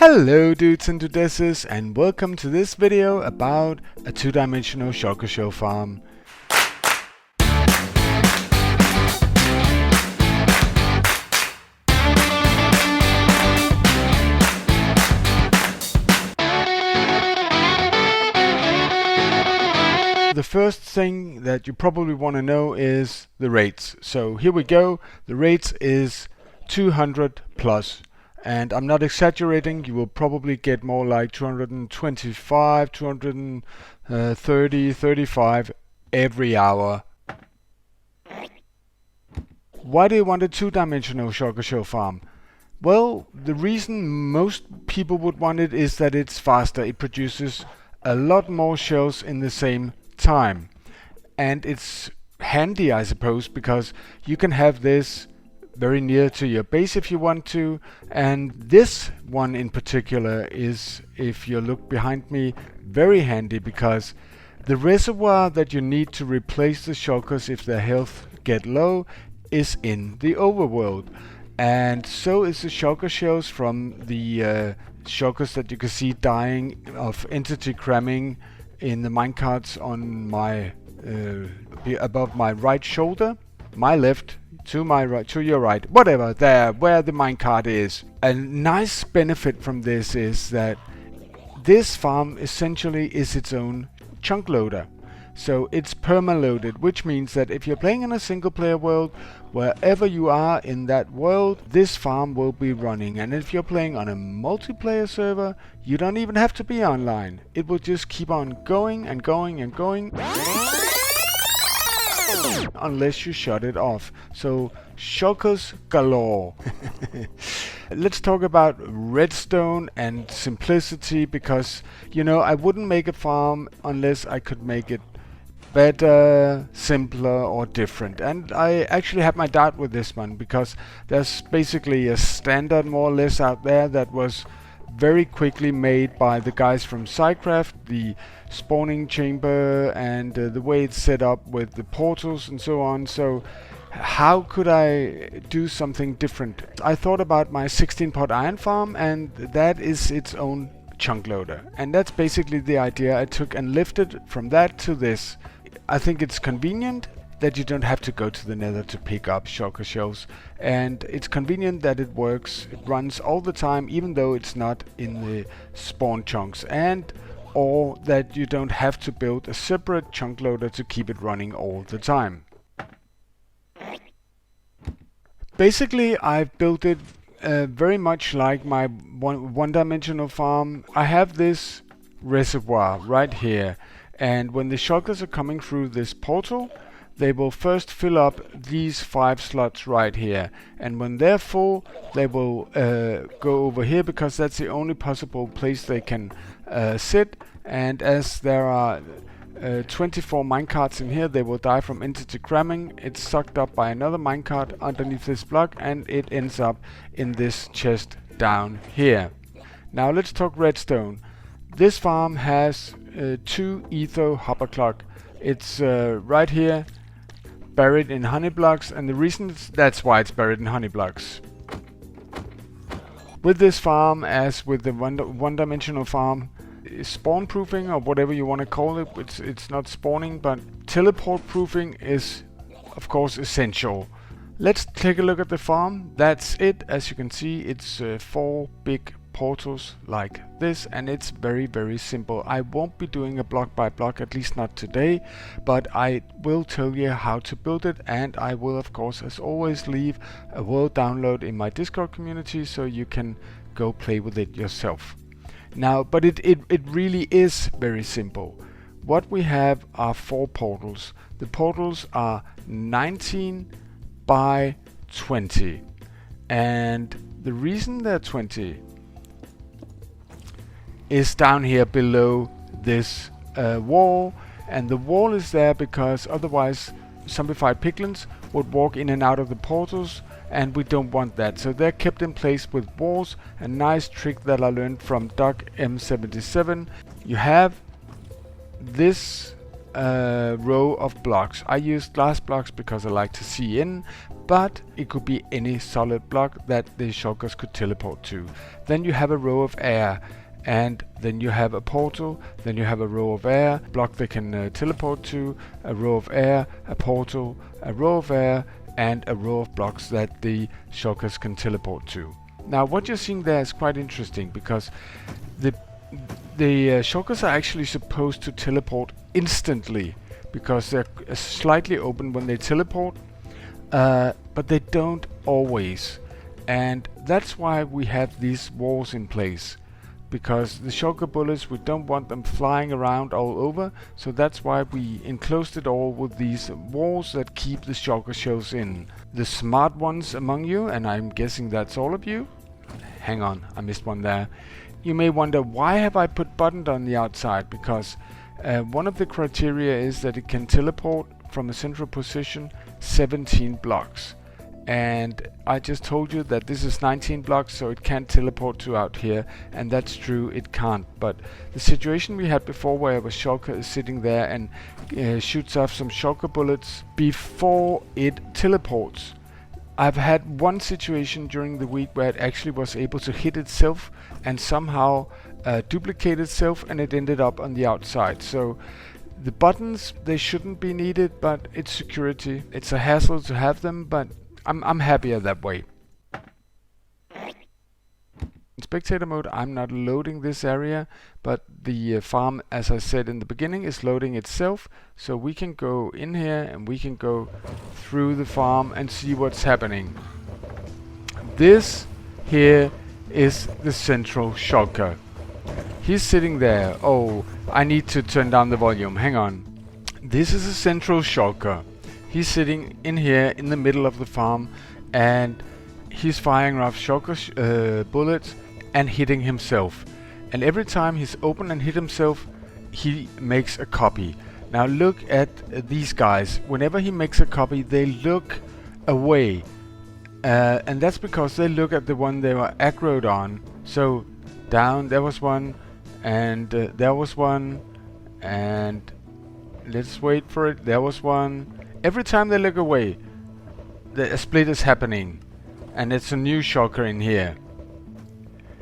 Hello dudes and dudesses, and welcome to this video about a two-dimensional Shulker Shell Farm. The first thing that you probably want to know is the rates. So here we go. The rates is 200 plus. And I'm not exaggerating, you will probably get more like 225, 230, 35 every hour. Why do you want a two-dimensional Shulker Shell Farm? Well, the reason most people would want it is that it's faster. It produces a lot more shells in the same time. And it's handy, I suppose, because you can have this very near to your base if you want to, and this one in particular is, if you look behind me, very handy because the reservoir that you need to replace the shulkers if their health get low is in the overworld, and so is the shulker shells from the shulkers that you can see dying of entity cramming in the minecarts on my above my right shoulder, my left, to my right, to your right, whatever, there, where the minecart is. A nice benefit from this is that this farm essentially is its own chunk loader. So it's perma-loaded, which means that if you're playing in a single player world, wherever you are in that world, this farm will be running. And if you're playing on a multiplayer server, you don't even have to be online. It will just keep on going and going and going unless you shut it off. So shulkers galore. Let's talk about redstone and simplicity, because you know, I wouldn't make a farm unless I could make it better, simpler or different. And I actually have my doubt with this one, because there's basically a standard more or less out there that was very quickly made by the guys from Minecraft, the spawning chamber and the way it's set up with the portals and so on. So how could I do something different? I thought about my 16-pot iron farm, and that is its own chunk loader, and that's basically the idea I took and lifted from that to this. I think it's convenient that you don't have to go to the Nether to pick up shulker shells, and it's convenient that it works, it runs all the time even though it's not in the spawn chunks, and or that you don't have to build a separate chunk loader to keep it running all the time. Basically I've built it very much like my one-dimensional farm. I have this reservoir right here, and when the shulkers are coming through this portal, they will first fill up these 5 slots right here, and when they're full they will go over here, because that's the only possible place they can sit. And as there are 24 minecarts in here, they will die from entity cramming. It's sucked up by another minecart underneath this block, and it ends up in this chest down here. Now let's talk redstone. This farm has 2 etho hopper clock. It's right here, buried in honey blocks, and the reason that's why it's buried in honey blocks. With this farm, as with the one-dimensional farm, spawn proofing, or whatever you want to call it, it's not spawning, but teleport proofing is of course essential. Let's take a look at the farm. That's it. As you can see, it's 4 big portals like this, and it's very, very simple. I won't be doing a block by block, at least not today, but I will tell you how to build it, and I will of course, as always, leave a world download in my Discord community so you can go play with it yourself. Now, but it really is very simple. What we have are 4 portals. The portals are 19 by 20, and the reason they're 20 is down here below this wall, and the wall is there because otherwise zombified piglins would walk in and out of the portals, and we don't want that. So they're kept in place with walls. A nice trick that I learned from Doc M77. You have this row of blocks. I use glass blocks because I like to see in, but it could be any solid block that the shulkers could teleport to. Then you have a row of air, and then you have a portal, then you have a row of air, block they can teleport to, a row of air, a portal, a row of air, and a row of blocks that the shulkers can teleport to. Now what you're seeing there is quite interesting, because the shulkers are actually supposed to teleport instantly, because they're slightly open when they teleport, but they don't always. And that's why we have these walls in place, because the shulker bullets, we don't want them flying around all over, so that's why we enclosed it all with these walls that keep the shulker shells in. The smart ones among you, and I'm guessing that's all of you. Hang on, I missed one there. You may wonder, why have I put buttons on the outside? Because one of the criteria is that it can teleport from a central position 17 blocks. And I just told you that this is 19 blocks, so it can't teleport to out here, and that's true, it can't. But the situation we had before, where a shulker is sitting there and shoots off some shulker bullets before it teleports. I've had one situation during the week where it actually was able to hit itself and somehow duplicate itself, and it ended up on the outside. So the buttons, they shouldn't be needed, but it's security. It's a hassle to have them, but I'm happier that way. In spectator mode, I'm not loading this area, but the farm, as I said in the beginning, is loading itself. So we can go in here and we can go through the farm and see what's happening. This here is the central shulker. He's sitting there. Oh, I need to turn down the volume. Hang on. This is a central shulker. He's sitting in here in the middle of the farm, and he's firing off shulker bullets and hitting himself. And every time he's open and hit himself, he makes a copy. Now look at these guys. Whenever he makes a copy, they look away. And that's because they look at the one they were aggroed on. So down, there was one, and there was one, and let's wait for it, there was one. Every time they look away, a split is happening, and it's a new shulker in here.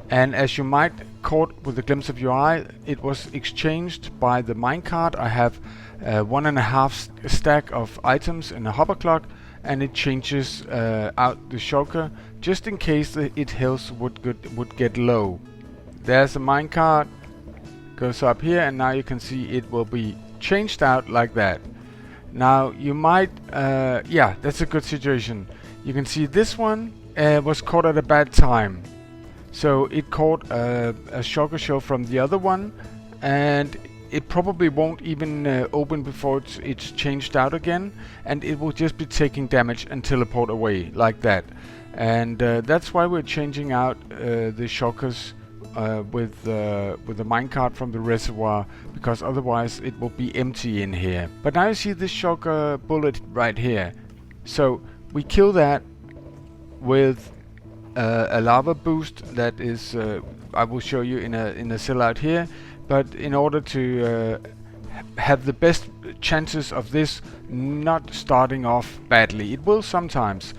And as you might caught with a glimpse of your eye, it was exchanged by the minecart. I have 1.5 stack of items in a hopper clock, and it changes out the shulker just in case its health would get low. There's a minecart, goes up here, and now you can see it will be changed out like that. Now you might, yeah, that's a good situation. You can see this one was caught at a bad time. So it caught a shulker shell from the other one, and it probably won't even open before it's changed out again, and it will just be taking damage and teleport away like that. And that's why we're changing out the shulkers with the minecart from the reservoir, because otherwise it will be empty in here. But now you see this shulker bullet right here. So we kill that with a lava boost that is I will show you in a cell out here. But in order to have the best chances of this not starting off badly, it will sometimes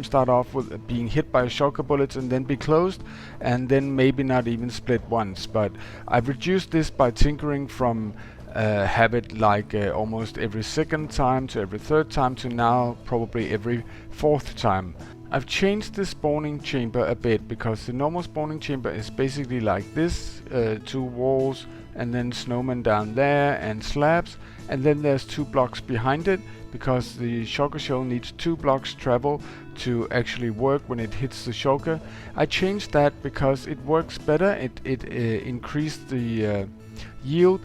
start off with being hit by shulker bullets and then be closed, and then maybe not even split once. But I've reduced this by tinkering from have it like almost every second time to every third time to now probably every fourth time. I've changed the spawning chamber a bit, because the normal spawning chamber is basically like this, 2 walls and then snowmen down there and slabs, and then there's 2 blocks behind it, because the shulker shell needs 2 blocks travel to actually work when it hits the shulker. I changed that because it works better. It increased the yield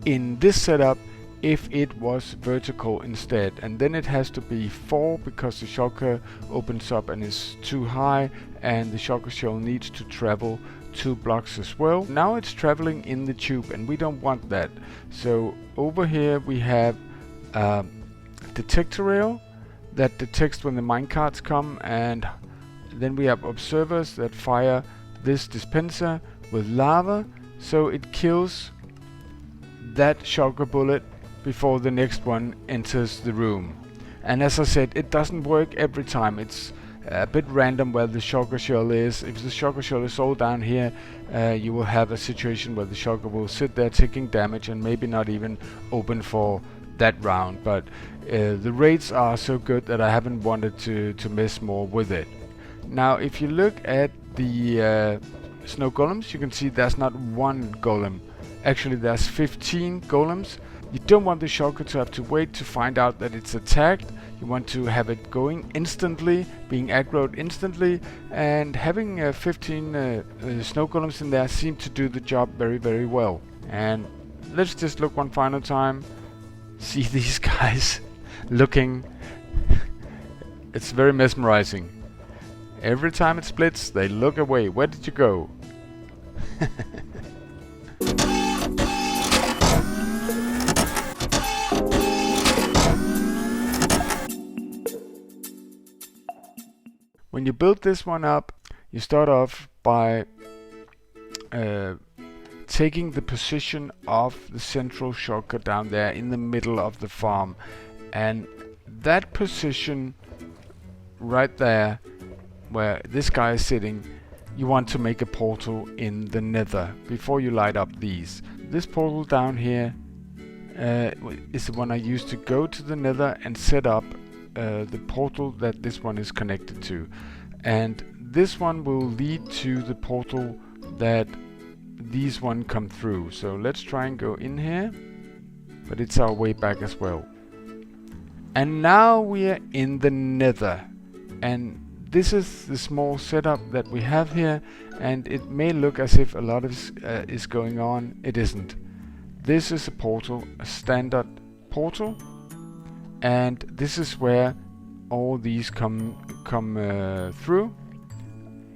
in this setup if it was vertical instead, and then it has to be 4 because the shulker opens up and is too high, and the shulker shell needs to travel 2 blocks as well. Now it's traveling in the tube, and we don't want that. So over here we have detector rail that detects when the minecarts come, and then we have observers that fire this dispenser with lava, so it kills that shulker bullet before the next one enters the room. And as I said, it doesn't work every time. It's a bit random where the shulker shell is. If the shulker shell is all down here, you will have a situation where the shulker will sit there taking damage and maybe not even open for that round. But the rates are so good that I haven't wanted to mess more with it. Now if you look at the snow golems, you can see there's not one golem. Actually there's 15 golems. You don't want the shulker to have to wait to find out that it's attacked. You want to have it going instantly, being aggroed instantly, and having 15 snow golems in there seem to do the job very, very well. And let's just look one final time. See these guys looking. It's very mesmerizing. Every time it splits, they look away. Where did you go? When you build this one up, you start off by taking the position of the central shulker down there in the middle of the farm, and that position right there where this guy is sitting, you want to make a portal in the Nether before you light up these. This portal down here is the one I use to go to the Nether and set up the portal that this one is connected to, and this one will lead to the portal that these one come through. So let's try and go in here, but it's our way back as well. And now we are in the Nether, and this is the small setup that we have here, and it may look as if a lot is going on. It isn't. This is a portal, a standard portal, and this is where all these come through,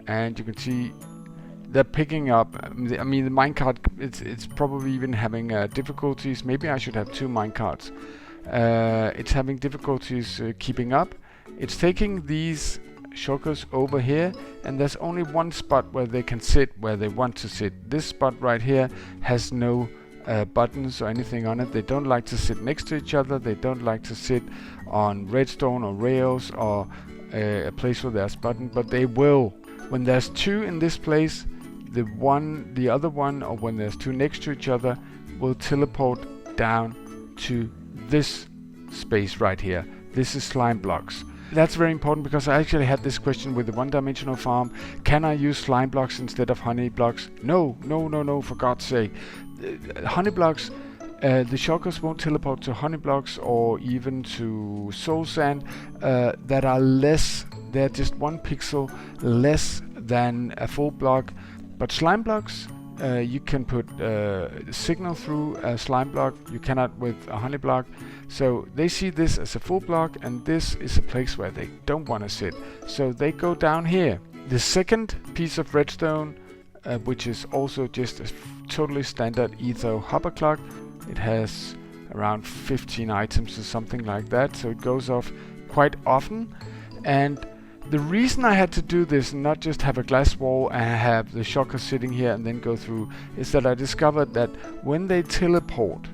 and you can see they're picking up. I mean, the minecart, it's probably even having difficulties. Maybe I should have two minecarts. It's having difficulties keeping up. It's taking these shulkers over here, and there's only one spot where they can sit where they want to sit. This spot right here has no buttons or anything on it. They don't like to sit next to each other. They don't like to sit on redstone or rails or a place where there's button, but they will. When there's two in this place, the other one, or when there's two next to each other, will teleport down to this space right here. This is slime blocks. That's very important because I actually had this question with the one-dimensional farm. Can I use slime blocks instead of honey blocks? No, no, no, no, for God's sake. Honey blocks, the shulkers won't teleport to honey blocks or even to soul sand that are less, they're just 1 pixel less than a full block. But slime blocks, you can put signal through a slime block. You cannot with a honey block. So they see this as a full block, and this is a place where they don't want to sit. So they go down here. The second piece of redstone, which is also just a totally standard ether hopper clock. It has around 15 items or something like that, so it goes off quite often. And the reason I had to do this and not just have a glass wall and have the shulker sitting here and then go through is that I discovered that when they teleport,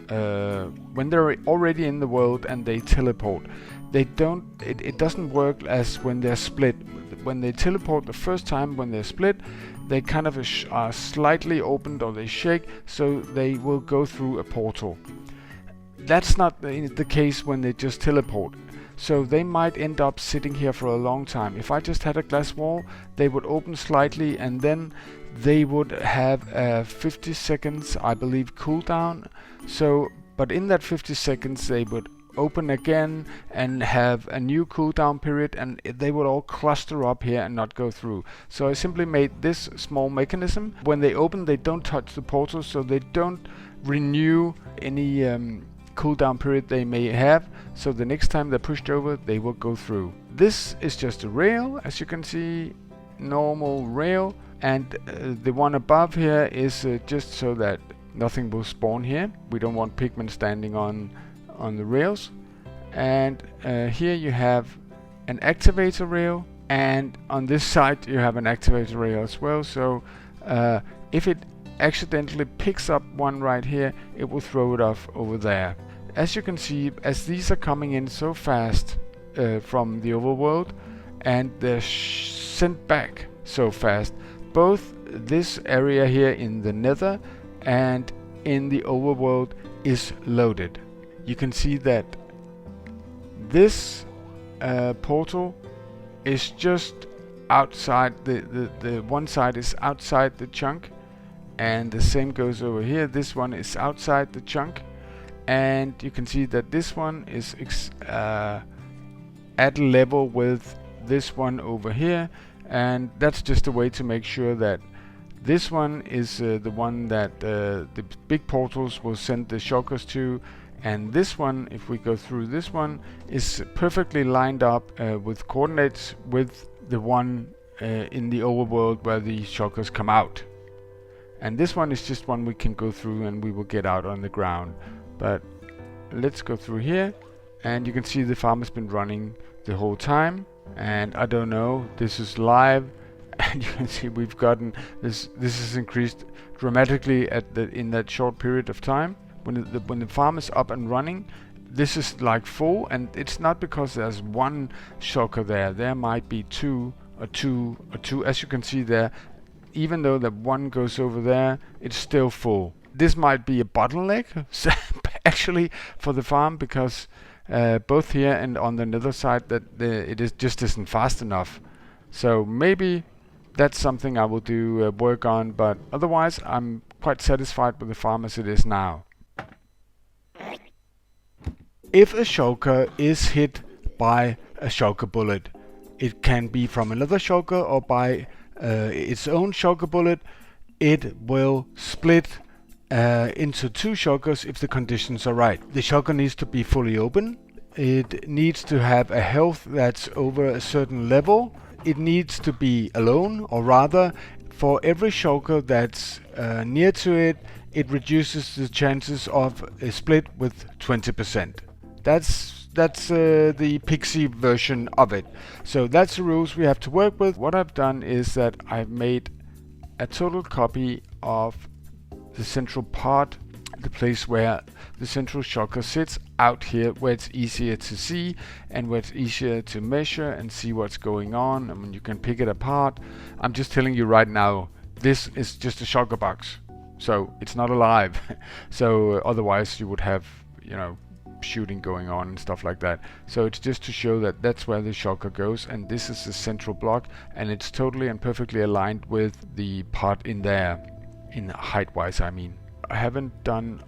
when they're already in the world and they teleport, it doesn't work as when they're split. When they teleport the first time when they're split, they kind of are slightly opened, or they shake, so they will go through a portal. That's not the case when they just teleport. So they might end up sitting here for a long time. If I just had a glass wall, they would open slightly, and then they would have a 50 seconds, I believe, cooldown. So, but in that 50 seconds, they would open again and have a new cooldown period, and they would all cluster up here and not go through. So I simply made this small mechanism. When they open, they don't touch the portal, so they don't renew any cooldown period they may have. So the next time they're pushed over, they will go through. This is just a rail, as you can see, normal rail, and the one above here is just so that nothing will spawn here. We don't want pigmen standing on the rails. And here you have an activator rail, and on this side you have an activator rail as well. So if it accidentally picks up one right here, it will throw it off over there. as you can see, as these are coming in so fast from the overworld, and they're sent back so fast, both this area here in the Nether and in the overworld is loaded. You can see that this portal is just outside, the one side is outside the chunk, and the same goes over here. This one is outside the chunk, and you can see that this one is at level with this one over here, and that's just a way to make sure that this one is the one that the big portals will send the shulkers to, and this one, if we go through this one, is perfectly lined up with coordinates with the one in the overworld where the shulkers come out. And this one is just one we can go through and we will get out on the ground. But let's go through here, and you can see the farm has been running the whole time, and I don't know, this is live, and you can see we've gotten this is increased dramatically in that short period of time. When the farm is up and running, this is like full, and it's not because there's one shulker there. There might be two, as you can see there. Even though the one goes over there, it's still full. This might be a bottleneck actually for the farm, because both here and on the nether side that it just isn't fast enough. So maybe that's something I will do work on, but otherwise I'm quite satisfied with the farm as it is now. If a shulker is hit by a shulker bullet, it can be from another shulker or by its own shulker bullet, it will split into two shulkers if the conditions are right. The shulker needs to be fully open. It needs to have a health that's over a certain level. It needs to be alone, or rather, for every shulker that's near to it, it reduces the chances of a split with 20%. That's the pixie version of it. So that's the rules we have to work with. What I've done is that I've made a total copy of the central part, the place where the central shulker sits out here, where it's easier to see and where it's easier to measure and see what's going on. I mean, you can pick it apart. I'm just telling you right now, this is just a shulker box, so it's not alive. So otherwise you would have, shooting going on and stuff like that. So it's just to show that that's where the shulker goes, and this is the central block, and it's totally and perfectly aligned with the part in there, in height wise I mean. I haven't done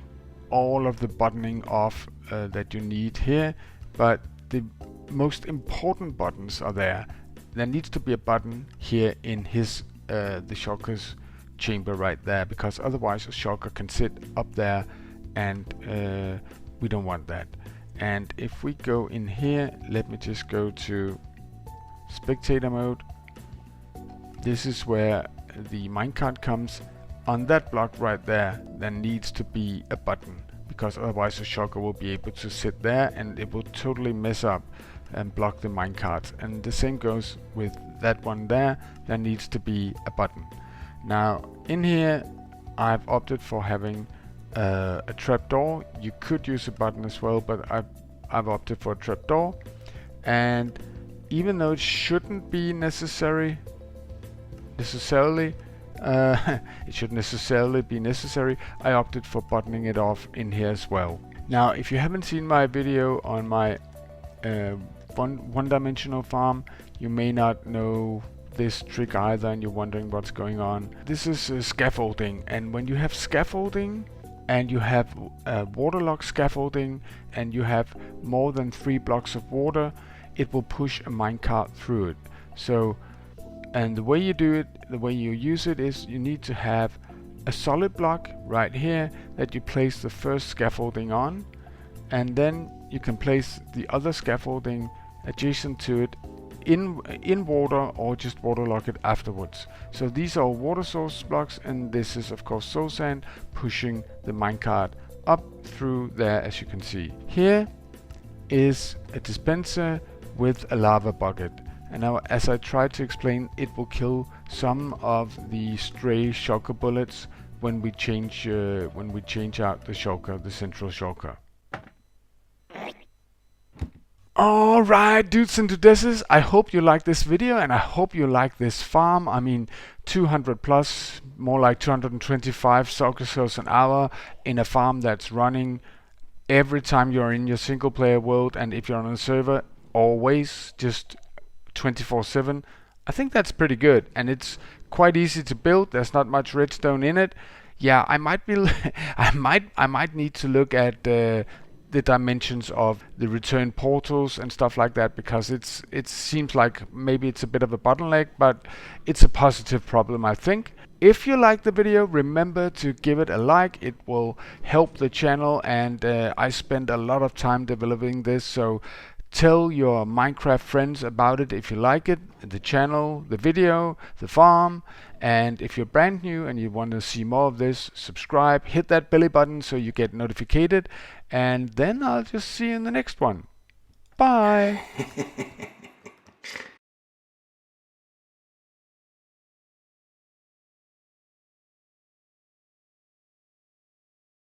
all of the buttoning off that you need here, but the most important buttons are there. There needs to be a button here in his the shulker's chamber right there, because otherwise a shulker can sit up there, and we don't want that. And if we go in here, let me just go to spectator mode. This is where the minecart comes. On that block right there needs to be a button, because otherwise the shulker will be able to sit there and it will totally mess up and block the minecart. And the same goes with that one there. There needs to be a button. Now in here I've opted for having a trapdoor. You could use a button as well, but I've opted for a trapdoor. And even though it shouldn't be necessarily it shouldn't necessarily be necessary, I opted for buttoning it off in here as well. Now if you haven't seen my video on my one-dimensional farm, you may not know this trick either, and you're wondering what's going on. This is scaffolding, and when you have scaffolding and you have waterlogged scaffolding and you have more than 3 blocks of water, it will push a minecart through it. So, and the way you do it, the way you use it, is you need to have a solid block right here that you place the first scaffolding on, and then you can place the other scaffolding adjacent to it in water, or just waterlog it afterwards. So these are water source blocks, and this is of course soul sand pushing the minecart up through there, as you can see. Here is a dispenser with a lava bucket, and now, as I tried to explain, it will kill some of the stray shulker bullets when we change out the shulker, the central shulker. Alright, dudes and dudeses, I hope you like this video and I hope you like this farm. I mean, 200 plus, more like 225 shulker shells an hour in a farm that's running every time you're in your single player world, and if you're on a server, always just 24/7. I think that's pretty good, and it's quite easy to build. There's not much redstone in it. Yeah, I might be I might need to look at the dimensions of the return portals and stuff like that, because it seems like maybe it's a bit of a bottleneck, but it's a positive problem, I think. If you like the video, remember to give it a like. It will help the channel, and I spend a lot of time developing this, so tell your Minecraft friends about it if you like it, the channel, the video, the farm. And if you're brand new and you want to see more of this, subscribe, hit that belly button so you get notified, and then I'll just see you in the next one. Bye.